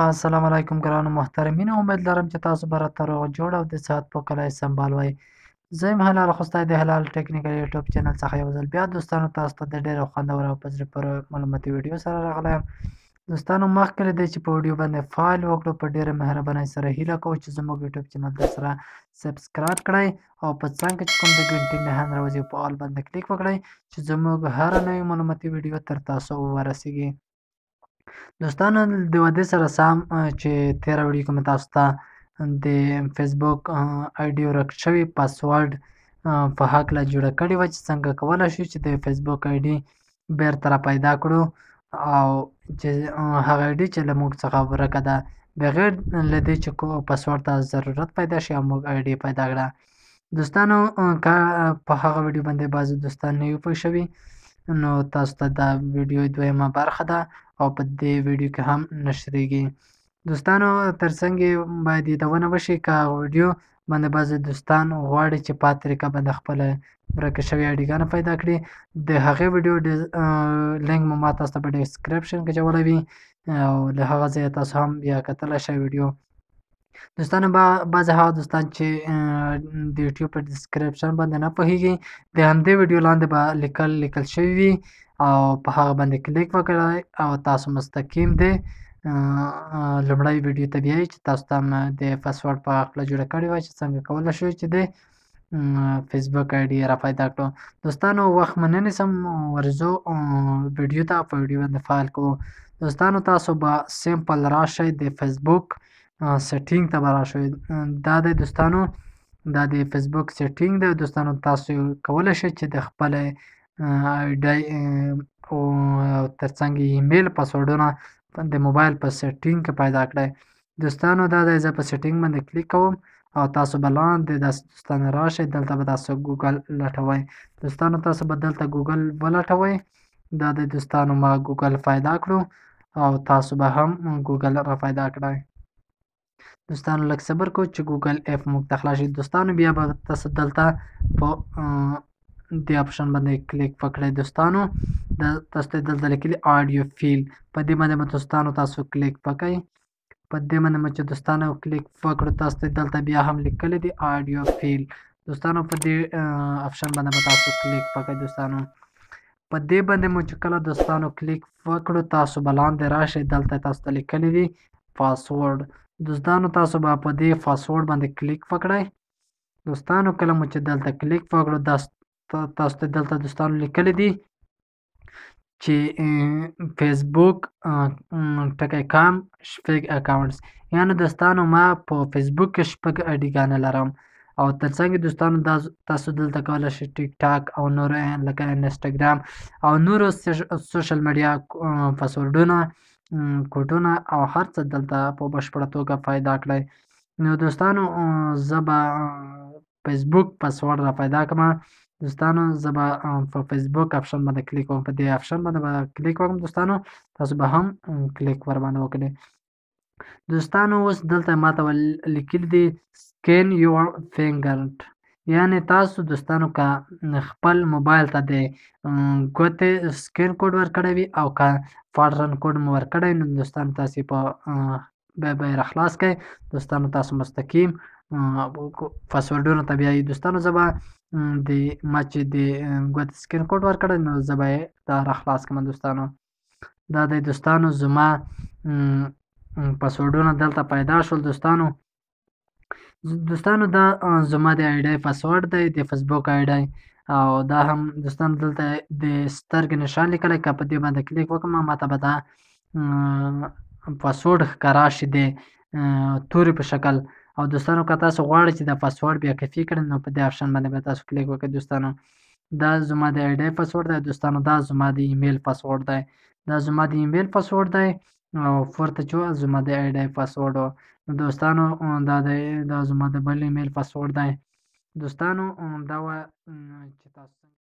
السلام علیکم ګرانو محترمینو، امید لرم چې تاسو به راته روغ جوړ او د صحت په کلي سمبال وئ. زه یم حلال خوستی د حلال ټیکنیکل یوټیوب چینل څخه یو ځل بیا دوستانو تاسو ته د ډېرو خوندورو او په زړه پورې معلوماتي ویډیو سره راغلی یم. دوستانو مخکې له دې چې په ویډیو باندې فایل وکړو، په ډېره مهربانۍ سره هیله کوو چې زموږ یوټیوب چینل درسره سبسکرایب کړئ او په څنګ کې چې کوم د ګنټې نښان راوځي په آل باندې کلیک وکړئ چې زموږ هره نوې معلوماتي ویډیو تر تاسو ورسیږي. دوستانو د ودې سره سم چې تېره ویډیو کې مې تاسو ته د فیسبوک آی ډي ورک شوي پاسورډ په هکله جوړه کړې وه چې څنګه کولی شو چې د فیسبوک آی ډي بیرته را پیدا کړو او چې هغه آی ډي چې له موږ څخه ورکه ده بغیر له دې چې پاسورډ ته ضرورت پیدا شي او موږ آی ډي پیدا کړه. دوستانو که په هغه ویډیو باندې بعضې دوستان نه وي پوه شوي نو تاسو ته دا ویډیو دویمه برخه ده او په دې ویډیو کې هم نشریږي. دوستانو ترڅنګ یې باید یادونه وشي که هغه ویډیو باندې بعضې دوستان غواړي چې په طریقه باندې خپله ورکه شوې آیډیګانې پیدا کړي، د هغې ویډیو لینک مو ما تاسو ته په ډسکرپشن کې اچولی وي او له هغه ځایه تاسو هم بیا کتلی شئ ویډیو. دوستانو بعضې هغه دوستان چې د یوټیوب په ډسکرپشن باندې نه پوهېږي، د همدې ویډیو لاندې به لیکل شوي وي او په هغه باندې کلیک وکړئ او تاسو مستقیم د لومړۍ ویډیو ته بیایي چې تاسو ته هم د پاسورډ په هکله جوړه کړې وه چې څنګه کولی شو چې د فیسبوک آی ډي را پیدا کړو. دوستانو وخت مو نه نیسم، ورځو ویډیو ته په ویډیو باندې فایل کوو. دوستانو تاسو به سمپل راشئ د فیسبوک سیټینګ ته به راشئ. دا دی دوستانو، دا د فیسبوک سیټینګ دی. دوستانو تاسو کولی شئ چې د خپلې آی ډي او ترڅنګ یې ایمیل پاسورډونه د موبایل په سیټینګ کې پیدا کړئ. دوستانو دا دی، زه په سیټینګ باندې کلیک کوم او تاسو به لاندې داسې دوستانو راشئ، دلته به تاسو ګوګل لټوئ. دوستانو تاسو به دلته ګوګل ولټوئ. دا دی دوستانو، ما ګوګل پیدا کړو او تاسو به هم ګوګل را پیدا کړئ. دوستانو لږ صبر کوو چې ګوګل اپ موږ ته خلاص شي. دوستانو بیا به تاسو دلته په دې اپشن باندې کلیک وکړئ. دوستانو تاسو ته دلته لیکلي آډیو فیل، په دې باندې به دوستانو تاسو کلیک وکړئ. په دې باندې مو چې دوستانو کلیک وکړو، تاسو ته دلته بیا هم لیکلی دی آډیو فیل. دوستانو په دې اپشن باندې به تاسو کلیک وکړئ. دوستانو په دې باندې مو چې کله دوستانو کلیک وکړو، تاسو به لاندې راشئ، دلته تاسو ته لیکلی دی پاسورډ. دوستانو تاسو به په دې پاسورډ باندې کلیک وکړئ. دوستانو کله مو چې دلته کلیک وکړو، تاسو ته دلته دوستانو لیکلی دی چې فیسبوک ټکی کام شپږ اکاونټس، یعنې دوستانو ما په فیسبوک کې شپږ آیډیګانې لرم او ترڅنګ دوستانو تاسو دلته کولی شئ ټیک ټاک او نور لکه انسټاګرام او نورو سوشل میډیا پاسورډونه، کوډونه او هر څه دلته په بشپړه توګه پیدا کړئ. نو دوستانو زه به فیسبوک پاسورډ را پیدا کړم. دوستانو زه به په فیسبوک اپشن باندې کلیک وکړم، په دې اپشن باندې به کلیک وکړم. دوستانو تاسو به هم کلیک ورباندې وکړئ. دوستانو اوس دلته ماته لیکلي دي سکین یور فینګرپرنټ، یعنې تاسو دوستانو که خپل موبایل ته د ګوتې سکین کوډ ورکړی وي او که پاټرن کوډ مو ورکړی نو دوستانو تاسې په به یې راخلاص کړئ. دوستانو تاسو مستقیم پاسورډونو ته بیایي. دوستانو زه به ما چې د ګوتې سکین کوډ ورکړی نو زه به یې دا راخلاص کړم. دوستانو دا دی دوستانو، زما پاسورډونه دلته پیدا شول. دوستانو دا زما د آی ډي پاسورډ دی د فیسبوک آی ډي او دا هم دوستانو دلته د سترګې نشان لیکلی، که په دې باندې کلیک وکړم ماته به دا پاسورډ ښکاره شي د تورې په شکل. او دوستانو که تاسو غواړئ چې دا پاسورډ بیا کپي کړئ نو په دې اپشن باندې به تاسو کلیک وکړئ. دوستانو دا زما د آی ډي پاسورډ دی. دوستانو دا زما د ایمیل پاسورډ دی، دا زما د ایمیل پاسورډ دی او پورته چې زما د آی ډي پاسورډ و. دوستانو دا زما د بل ایمیل پاسورډ دی. دوستانو دا وه چې تاسو